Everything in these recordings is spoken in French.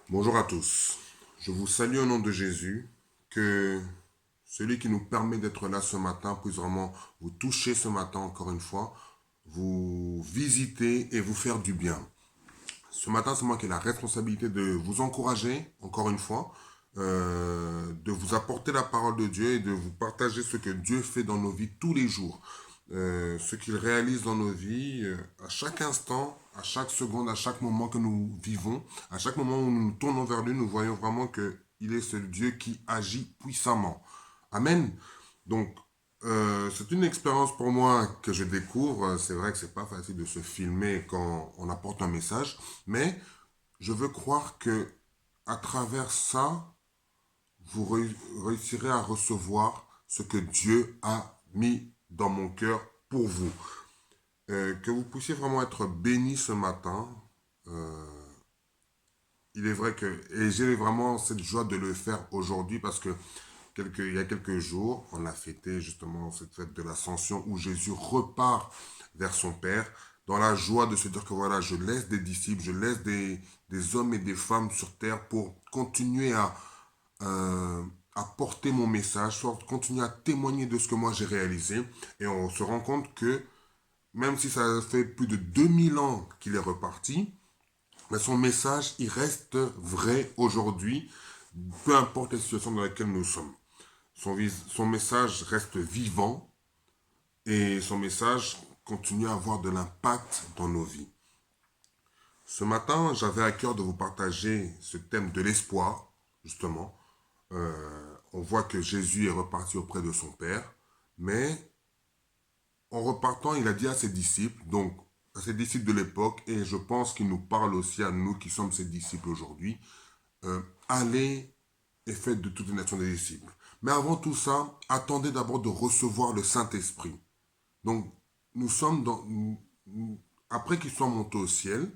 Bonjour à tous. Je vous salue au nom de Jésus. Que celui qui nous permet d'être là ce matin puisse vraiment vous toucher ce matin encore une fois, vous visiter et vous faire du bien. Ce matin, c'est moi qui ai la responsabilité de vous encourager, encore une fois, de vous apporter la parole de Dieu et de vous partager ce que Dieu fait dans nos vies tous les jours. Ce qu'il réalise dans nos vies, à chaque instant, à chaque seconde, à chaque moment que nous vivons, à chaque moment où nous nous tournons vers lui, nous voyons vraiment que il est ce Dieu qui agit puissamment. Amen. Donc, c'est une expérience pour moi que je découvre. C'est vrai que c'est pas facile de se filmer quand on apporte un message, mais je veux croire que à travers ça, vous réussirez à recevoir ce que Dieu a mis dans mon cœur pour vous. Que vous puissiez vraiment être bénis ce matin. Euh, il est vrai que, et j'ai vraiment cette joie de le faire aujourd'hui parce que il y a quelques jours, on a fêté justement cette fête de l'Ascension où Jésus repart vers son Père dans la joie de se dire que voilà, je laisse des disciples, je laisse des hommes et des femmes sur terre pour continuer euh, à porter mon message, soit continuer à témoigner de ce que moi j'ai réalisé. Et on se rend compte que même si ça fait plus de 2000 ans qu'il est reparti, mais son message, il reste vrai aujourd'hui, peu importe la situation dans laquelle nous sommes. Son message reste vivant et son message continue à avoir de l'impact dans nos vies. Ce matin, j'avais à cœur de vous partager ce thème de l'espoir, justement. On voit que Jésus est reparti auprès de son Père, mais en repartant, il a dit à ses disciples, donc à ses disciples de l'époque, et je pense qu'il nous parle aussi à nous qui sommes ses disciples aujourd'hui, allez et faites de toutes les nations des disciples. Mais avant tout ça, attendez d'abord de recevoir le Saint-Esprit. Donc, nous sommes dans... Après qu'il soit monté au ciel,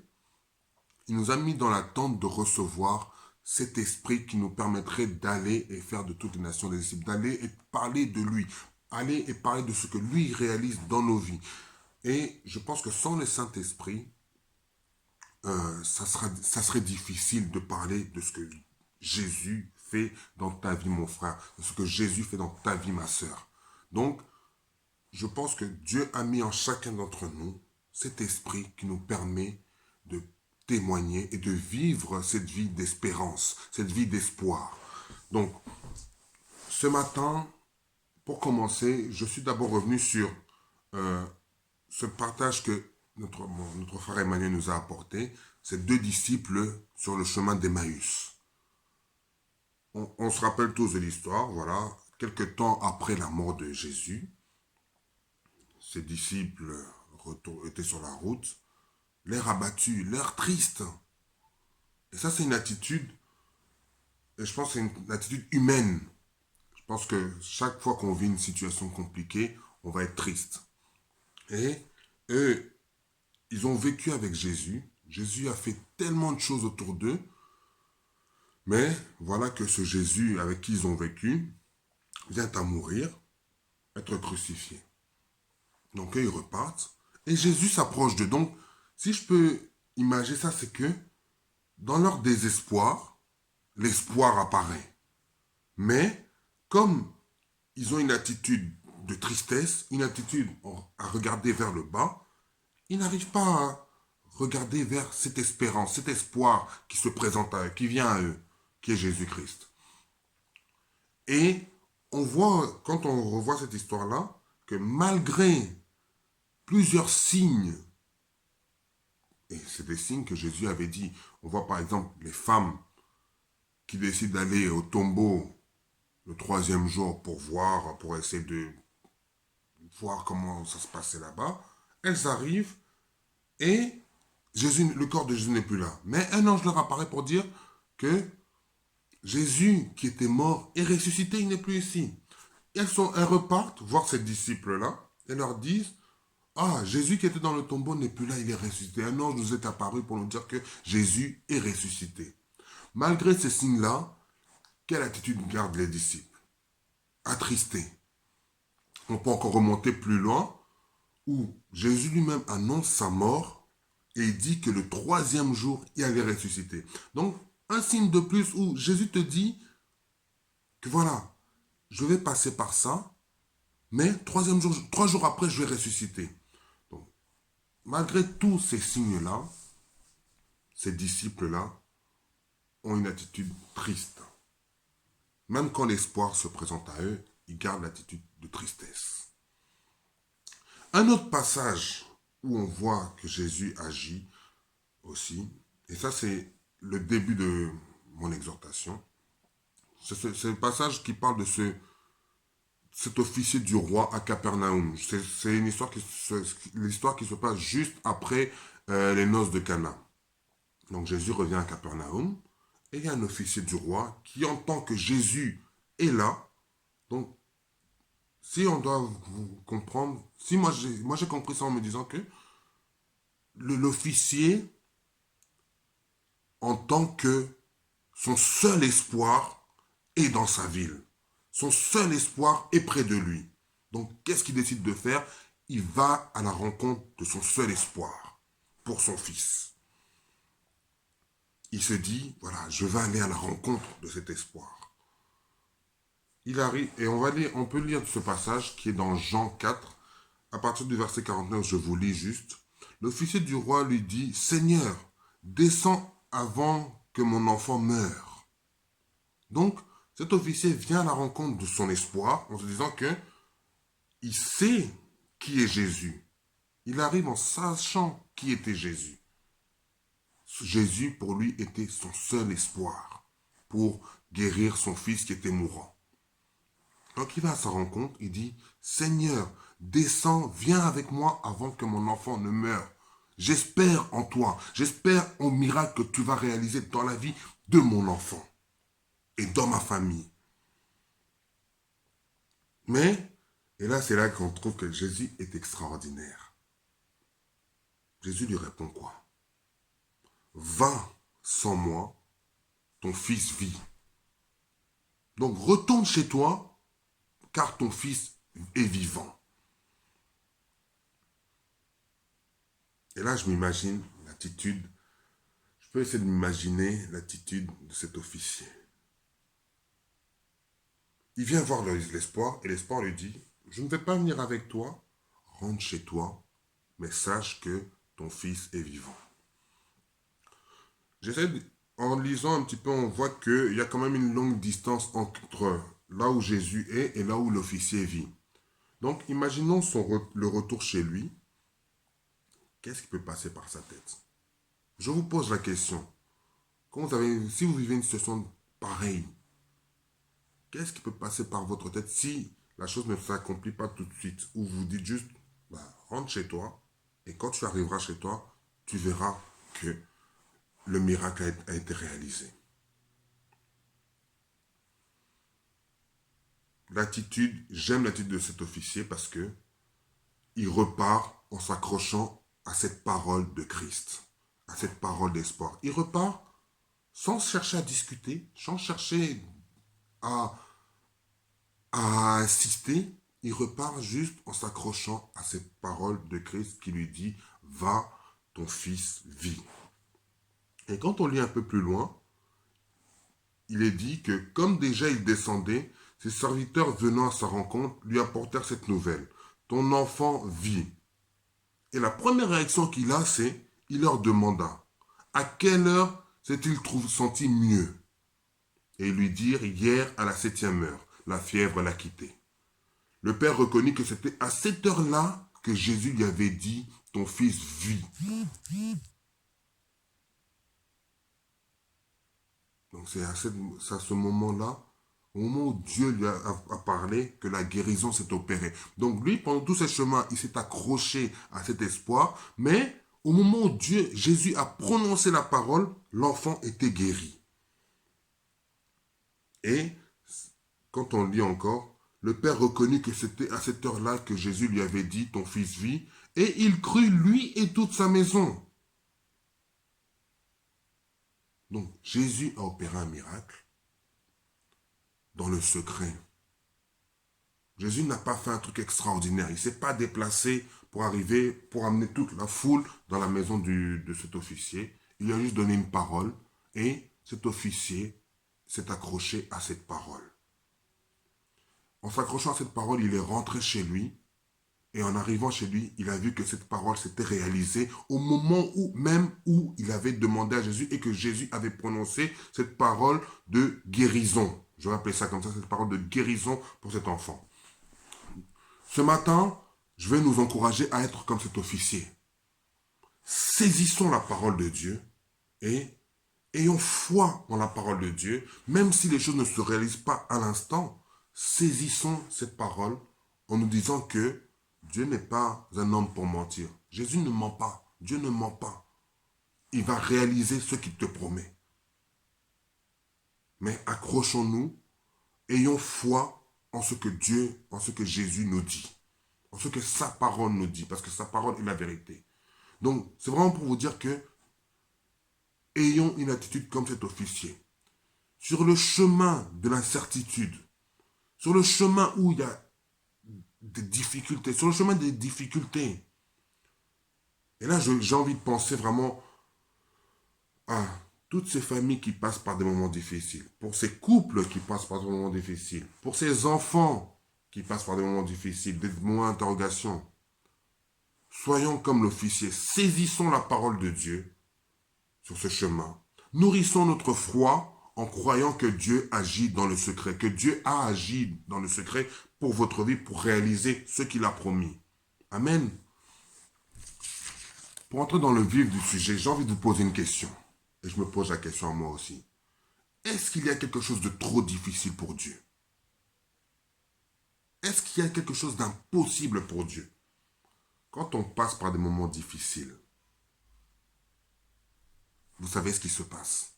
il nous a mis dans l'attente de recevoir cet esprit qui nous permettrait d'aller et faire de toutes les nations des disciples, d'aller et parler de lui, aller et parler de ce que lui réalise dans nos vies. Et je pense que sans le Saint-Esprit, ça serait difficile de parler de ce que Jésus fait dans ta vie, mon frère, de ce que Jésus fait dans ta vie, ma sœur. Donc, je pense que Dieu a mis en chacun d'entre nous cet esprit qui nous permet de témoigner et de vivre cette vie d'espérance, cette vie d'espoir. Donc, ce matin, pour commencer, je suis d'abord revenu sur euh, ce partage que notre frère Emmanuel nous a apporté, ces deux disciples sur le chemin d'Emmaüs. On se rappelle tous de l'histoire, voilà, quelques temps après la mort de Jésus, ses disciples étaient sur la route, l'air abattu, l'air triste. Et ça, c'est une attitude, et je pense que c'est une attitude humaine. Je pense que chaque fois qu'on vit une situation compliquée, on va être triste. Et eux, ils ont vécu avec Jésus. Jésus a fait tellement de choses autour d'eux. Mais voilà que ce Jésus avec qui ils ont vécu vient à mourir, être crucifié. Donc eux, ils repartent. Et Jésus s'approche d'eux. Donc, si je peux imaginer ça, c'est que dans leur désespoir, l'espoir apparaît. Mais comme ils ont une attitude de tristesse, une attitude à regarder vers le bas, ils n'arrivent pas à regarder vers cette espérance, cet espoir qui se présente à eux, qui vient à eux, qui est Jésus-Christ. Et on voit, quand on revoit cette histoire-là, que malgré plusieurs signes, et c'est des signes que Jésus avait dit, on voit par exemple les femmes qui décident d'aller au tombeau le troisième jour pour voir, pour essayer de voir comment ça se passait là-bas. Elles arrivent et Jésus, le corps de Jésus n'est plus là. Mais un ange leur apparaît pour dire que Jésus, qui était mort et ressuscité, il n'est plus ici. Elles repartent voir ces disciples-là et leur disent, ah, Jésus qui était dans le tombeau n'est plus là, il est ressuscité. Un ange nous est apparu pour nous dire que Jésus est ressuscité. Malgré ces signes-là, quelle attitude gardent les disciples? Attristés. On peut encore remonter plus loin, où Jésus lui-même annonce sa mort et il dit que le troisième jour, il allait ressusciter. Donc, Un signe de plus où Jésus te dit que voilà, je vais passer par ça, mais 3 jours après, je vais ressusciter. Donc, malgré tous ces signes-là, ces disciples-là ont une attitude triste. Même quand l'espoir se présente à eux, ils gardent l'attitude de tristesse. Un autre passage où on voit que Jésus agit aussi, et ça c'est le début de mon exhortation, c'est le passage qui parle de cet officier du roi à Capernaum. C'est une histoire l'histoire qui se passe juste après les noces de Cana. Donc Jésus revient à Capernaum et il y a un officier du roi qui entend que Jésus est là. Donc si on doit vous comprendre, si moi j'ai compris ça en me disant que l'officier entend que son seul espoir est dans sa ville. Son seul espoir est près de lui. Donc, qu'est-ce qu'il décide de faire? Il va à la rencontre de son seul espoir pour son fils. Il se dit, voilà, je vais aller à la rencontre de cet espoir. Il arrive, et on peut lire ce passage qui est dans Jean 4, à partir du verset 49, je vous lis juste. L'officier du roi lui dit, Seigneur, descends avant que mon enfant meure. Donc, cet officier vient à la rencontre de son espoir en se disant que il sait qui est Jésus. Il arrive en sachant qui était Jésus. Jésus, pour lui, était son seul espoir pour guérir son fils qui était mourant. Donc, il va à sa rencontre, il dit, Seigneur, descends, viens avec moi avant que mon enfant ne meure. J'espère en toi, j'espère au miracle que tu vas réaliser dans la vie de mon enfant et dans ma famille. Mais, et là c'est là qu'on trouve que Jésus est extraordinaire. Jésus lui répond quoi? Va sans moi, ton fils vit. Donc retourne chez toi, car ton fils est vivant. Et là je m'imagine l'attitude, je peux essayer de m'imaginer l'attitude de cet officier. Il vient voir l'espoir et l'espoir lui dit, je ne vais pas venir avec toi, rentre chez toi, mais sache que ton fils est vivant. En lisant un petit peu, on voit qu'il y a quand même une longue distance entre là où Jésus est et là où l'officier vit. Donc, imaginons le retour chez lui. Qu'est-ce qui peut passer par sa tête? Je vous pose la question. Si vous vivez une situation pareille, qu'est-ce qui peut passer par votre tête si la chose ne s'accomplit pas tout de suite? Ou vous dites juste, rentre chez toi, et quand tu arriveras chez toi, tu verras que le miracle a été réalisé. J'aime l'attitude de cet officier parce que il repart en s'accrochant à cette parole de Christ, à cette parole d'espoir. Il repart sans chercher à discuter, sans chercher à insister. Il repart juste en s'accrochant à cette parole de Christ qui lui dit « Va, ton fils vit ». Et quand on lit un peu plus loin, il est dit que comme déjà il descendait, ses serviteurs venant à sa rencontre lui apportèrent cette nouvelle. Ton enfant vit. Et la première réaction qu'il a, c'est, il leur demanda, à quelle heure s'est-il senti mieux? Et ils lui dirent, hier à la 7e heure, la fièvre l'a quitté. Le père reconnut que c'était à cette heure-là que Jésus lui avait dit, ton fils vit. Donc c'est à ce moment-là, au moment où Dieu lui a parlé, que la guérison s'est opérée. Donc lui, pendant tout ce chemin, il s'est accroché à cet espoir, mais au moment où Jésus a prononcé la parole, l'enfant était guéri. Et quand on lit encore, le père reconnut que c'était à cette heure-là que Jésus lui avait dit, ton fils vit, et il crut lui et toute sa maison. Donc Jésus a opéré un miracle dans le secret. Jésus n'a pas fait un truc extraordinaire. Il ne s'est pas déplacé pour amener toute la foule dans la maison de cet officier. Il lui a juste donné une parole et cet officier s'est accroché à cette parole. En s'accrochant à cette parole, il est rentré chez lui. Et en arrivant chez lui, il a vu que cette parole s'était réalisée au moment où il avait demandé à Jésus et que Jésus avait prononcé cette parole de guérison. Je vais appeler ça comme ça, cette parole de guérison pour cet enfant. Ce matin, je vais nous encourager à être comme cet officier. Saisissons la parole de Dieu et ayons foi en la parole de Dieu, même si les choses ne se réalisent pas à l'instant. Saisissons cette parole en nous disant que Dieu n'est pas un homme pour mentir. Jésus ne ment pas. Dieu ne ment pas. Il va réaliser ce qu'il te promet. Mais accrochons-nous, ayons foi en ce que Dieu, en ce que Jésus nous dit, en ce que sa parole nous dit, parce que sa parole est la vérité. Donc, c'est vraiment pour vous dire que ayons une attitude comme cet officier. Sur le chemin de l'incertitude, sur le chemin où il y a des difficultés, sur le chemin des difficultés. Et là, j'ai envie de penser vraiment à toutes ces familles qui passent par des moments difficiles, pour ces couples qui passent par des moments difficiles, pour ces enfants qui passent par des moments difficiles, des moments d'interrogation. Soyons comme l'officier, saisissons la parole de Dieu sur ce chemin. Nourrissons notre foi en croyant que Dieu agit dans le secret, que Dieu a agi dans le secret pour votre vie, pour réaliser ce qu'il a promis. Amen. Pour entrer dans le vif du sujet, j'ai envie de vous poser une question. Et je me pose la question à moi aussi. Est-ce qu'il y a quelque chose de trop difficile pour Dieu? Est-ce qu'il y a quelque chose d'impossible pour Dieu? Quand on passe par des moments difficiles, vous savez ce qui se passe.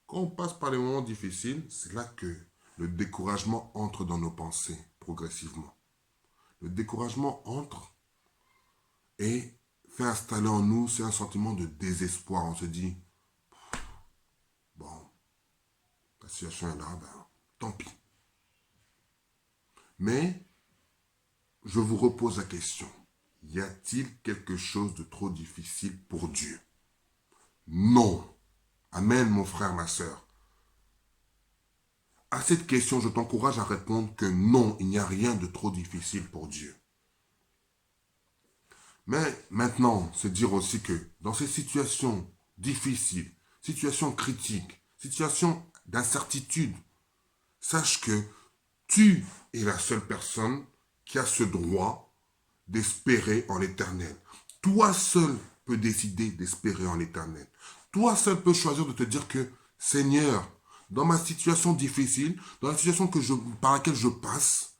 Quand on passe par des moments difficiles, c'est là que le découragement entre dans nos pensées progressivement. Le découragement entre et fait installer en nous, c'est un sentiment de désespoir. On se dit, bon, la situation est là, ben, tant pis. Mais, je vous repose la question. Y a-t-il quelque chose de trop difficile pour Dieu? Non. Amen, mon frère, ma sœur. À cette question, je t'encourage à répondre que non, il n'y a rien de trop difficile pour Dieu. Mais maintenant, c'est dire aussi que dans ces situations difficiles, situations critiques, situations d'incertitude, sache que tu es la seule personne qui a ce droit d'espérer en l'Éternel. Toi seul peux décider d'espérer en l'Éternel. Toi seul peux choisir de te dire que, Seigneur, dans ma situation difficile, dans la situation par laquelle je passe,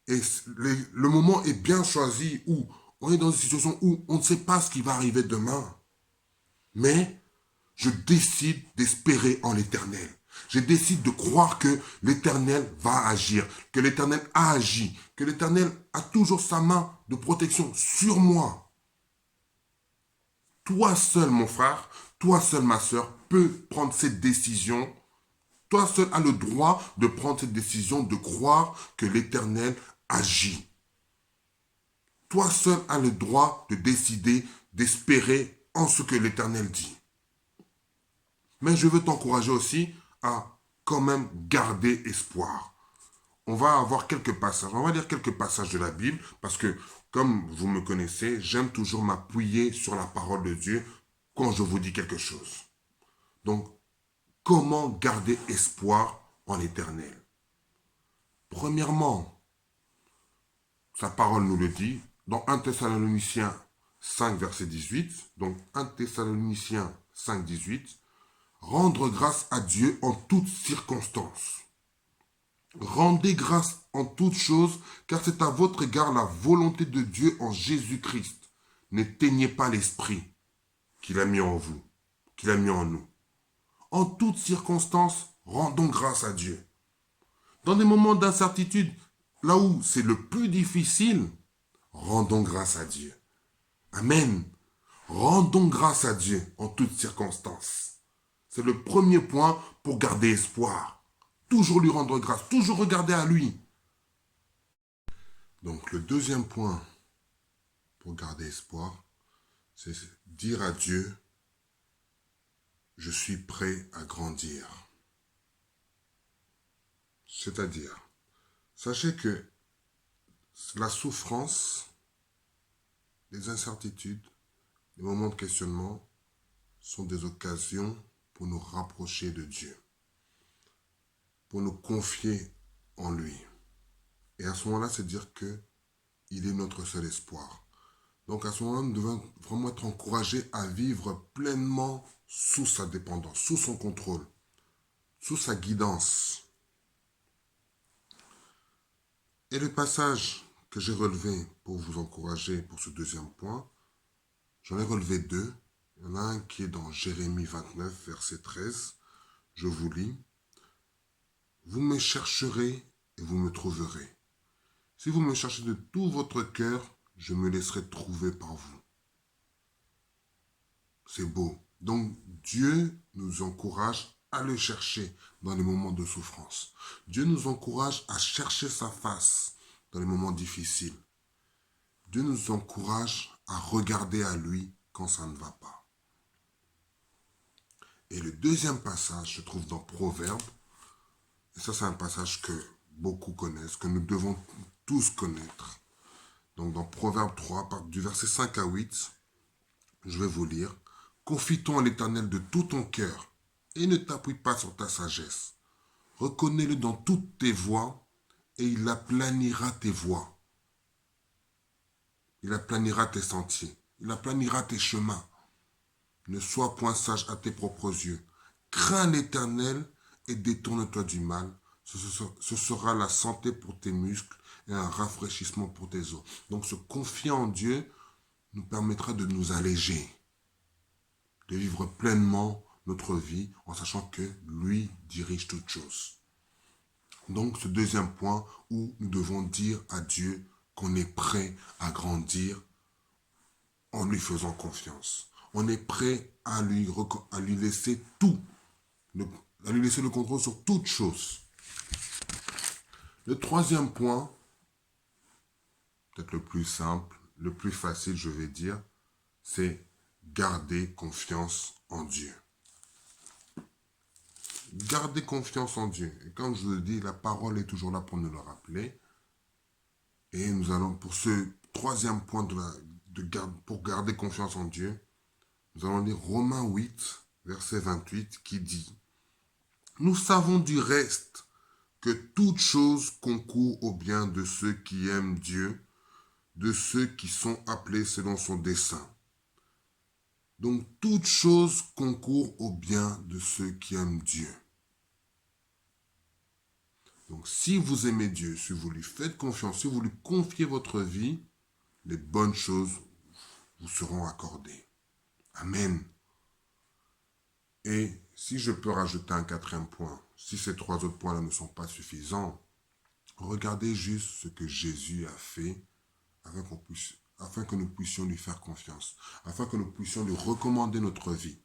et le moment est bien choisi où on est dans une situation où on ne sait pas ce qui va arriver demain. Mais je décide d'espérer en l'Éternel. Je décide de croire que l'Éternel va agir, que l'Éternel a agi, que l'Éternel a toujours sa main de protection sur moi. Toi seul, mon frère, toi seul, ma soeur, peux prendre cette décision. Toi seul as le droit de prendre cette décision, de croire que l'Éternel agit. Toi seul as le droit de décider, d'espérer en ce que l'Éternel dit. Mais je veux t'encourager aussi à quand même garder espoir. On va avoir quelques passages, on va lire quelques passages de la Bible, parce que, comme vous me connaissez, j'aime toujours m'appuyer sur la parole de Dieu quand je vous dis quelque chose. Donc, comment garder espoir en l'Éternel? Premièrement, sa parole nous le dit, dans 1 Thessaloniciens 5, verset 18, donc 1 Thessaloniciens 5, 18, rendre grâce à Dieu en toutes circonstances. Rendez grâce en toutes choses, car c'est à votre égard la volonté de Dieu en Jésus-Christ. N'éteignez pas l'esprit qu'il a mis en vous, qu'il a mis en nous. En toutes circonstances, rendons grâce à Dieu. Dans des moments d'incertitude, là où c'est le plus difficile, rendons grâce à Dieu. Amen. Rendons grâce à Dieu en toutes circonstances. C'est le premier point pour garder espoir. Toujours lui rendre grâce, toujours regarder à lui. Donc le deuxième point pour garder espoir, c'est dire à Dieu je suis prêt à grandir. C'est-à-dire, sachez que la souffrance, les incertitudes, les moments de questionnement sont des occasions pour nous rapprocher de Dieu, pour nous confier en lui. Et à ce moment-là, c'est dire que il est notre seul espoir. Donc à ce moment-là, nous devons vraiment être encouragés à vivre pleinement sous sa dépendance, sous son contrôle, sous sa guidance. Et le passage que j'ai relevé pour vous encourager pour ce deuxième point, j'en ai relevé deux. Il y en a un qui est dans Jérémie 29, verset 13. Je vous lis. Vous me chercherez et vous me trouverez. Si vous me cherchez de tout votre cœur, je me laisserai trouver par vous. C'est beau. Donc Dieu nous encourage à le chercher dans les moments de souffrance. Dieu nous encourage à chercher sa face dans les moments difficiles. Dieu nous encourage à regarder à lui quand ça ne va pas. Et le deuxième passage se trouve dans Proverbes. Et ça, c'est un passage que beaucoup connaissent, que nous devons tous connaître. Donc dans Proverbe 3, du verset 5 à 8, je vais vous lire. Confie-toi en l'Éternel de tout ton cœur et ne t'appuie pas sur ta sagesse. Reconnais-le dans toutes tes voies et il aplanira tes voies. Il aplanira tes sentiers. Il aplanira tes chemins. Ne sois point sage à tes propres yeux. Crains l'Éternel et détourne-toi du mal. Ce sera la santé pour tes muscles et un rafraîchissement pour tes os. Donc se confier en Dieu nous permettra de nous alléger, de vivre pleinement notre vie en sachant que lui dirige toutes choses. Donc ce deuxième point où nous devons dire à Dieu qu'on est prêt à grandir en lui faisant confiance. On est prêt à lui laisser tout, à lui laisser le contrôle sur toutes choses. Le troisième point, peut-être le plus simple, le plus facile, je vais dire, c'est garder confiance en Dieu. Gardez confiance en Dieu. Et comme je vous le dis, la parole est toujours là pour nous le rappeler. Et nous allons, pour ce troisième point pour garder confiance en Dieu, nous allons lire Romains 8, verset 28, qui dit « Nous savons du reste que toute chose concourt au bien de ceux qui aiment Dieu, de ceux qui sont appelés selon son dessein. » Donc, toute chose concourt au bien de ceux qui aiment Dieu. Donc, si vous aimez Dieu, si vous lui faites confiance, si vous lui confiez votre vie, les bonnes choses vous seront accordées. Amen. Et si je peux rajouter un quatrième point, si ces trois autres points-là ne sont pas suffisants, regardez juste ce que Jésus a fait afin que nous puissions lui faire confiance, afin que nous puissions lui recommander notre vie.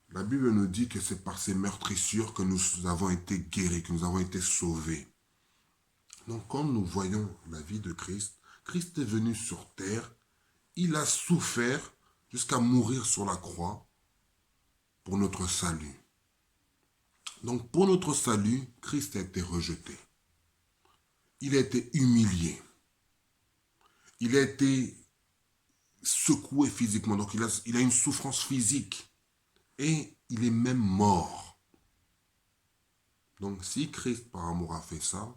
La Bible nous dit que c'est par ses meurtrissures que nous avons été guéris, que nous avons été sauvés. Donc quand nous voyons la vie de Christ, Christ est venu sur terre, il a souffert jusqu'à mourir sur la croix pour notre salut. Donc pour notre salut, Christ a été rejeté. Il a été humilié. Il a été secoué physiquement. Donc il a une souffrance physique. Et il est même mort. Donc si Christ par amour a fait ça,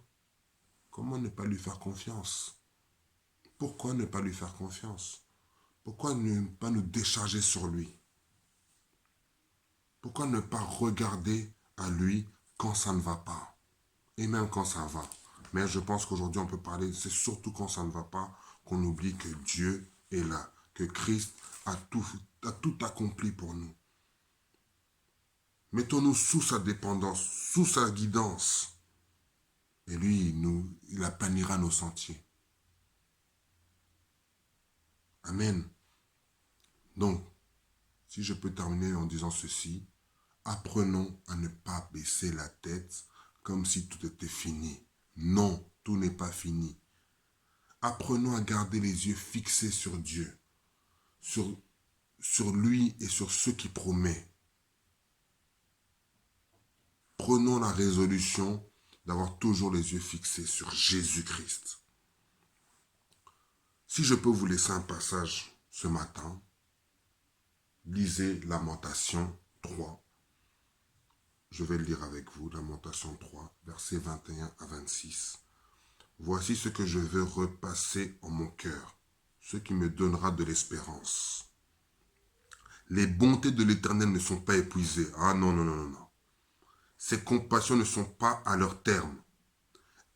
comment ne pas lui faire confiance? Pourquoi ne pas lui faire confiance? Pourquoi ne pas nous décharger sur lui? Pourquoi ne pas regarder à lui quand ça ne va pas? Et même quand ça va. Mais je pense qu'aujourd'hui on peut parler, c'est surtout quand ça ne va pas, qu'on oublie que Dieu est là, que Christ a tout accompli pour nous. Mettons-nous sous sa dépendance, sous sa guidance. Et lui, il aplanira nos sentiers. Amen. Donc, si je peux terminer en disant ceci, apprenons à ne pas baisser la tête comme si tout était fini. Non, tout n'est pas fini. Apprenons à garder les yeux fixés sur Dieu, sur sur lui et sur ce qu'il promet. Prenons la résolution d'avoir toujours les yeux fixés sur Jésus-Christ. Si je peux vous laisser un passage ce matin, lisez Lamentation 3. Je vais le lire avec vous, Lamentation 3, versets 21 à 26. Voici ce que je veux repasser en mon cœur, ce qui me donnera de l'espérance. Les bontés de l'Éternel ne sont pas épuisées. Ah non, non, non, non, non. Ses compassions ne sont pas à leur terme.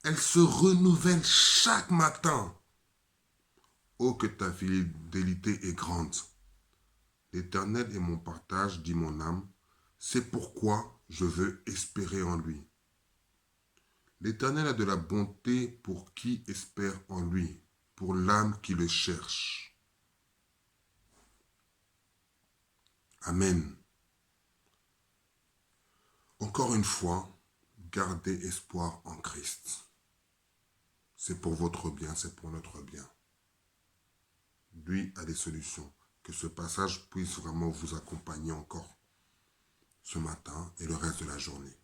Elles se renouvellent chaque matin. Oh, que ta fidélité est grande. L'Éternel est mon partage, dit mon âme. C'est pourquoi je veux espérer en lui. L'Éternel a de la bonté pour qui espère en lui, pour l'âme qui le cherche. Amen. Encore une fois, gardez espoir en Christ. C'est pour votre bien, c'est pour notre bien. Lui a des solutions. Que ce passage puisse vraiment vous accompagner encore ce matin et le reste de la journée.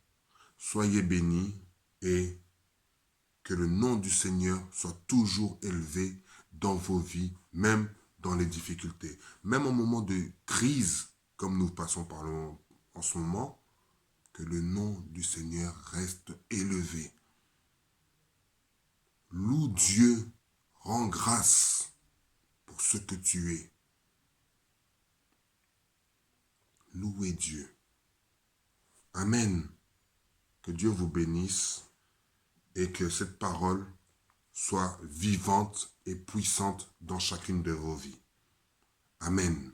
Soyez bénis et que le nom du Seigneur soit toujours élevé dans vos vies, même dans les difficultés. Même au moment de crise, comme nous passons par en ce moment, que le nom du Seigneur reste élevé. Loue Dieu, rends grâce pour ce que tu es. Louez Dieu. Amen. Que Dieu vous bénisse et que cette parole soit vivante et puissante dans chacune de vos vies. Amen.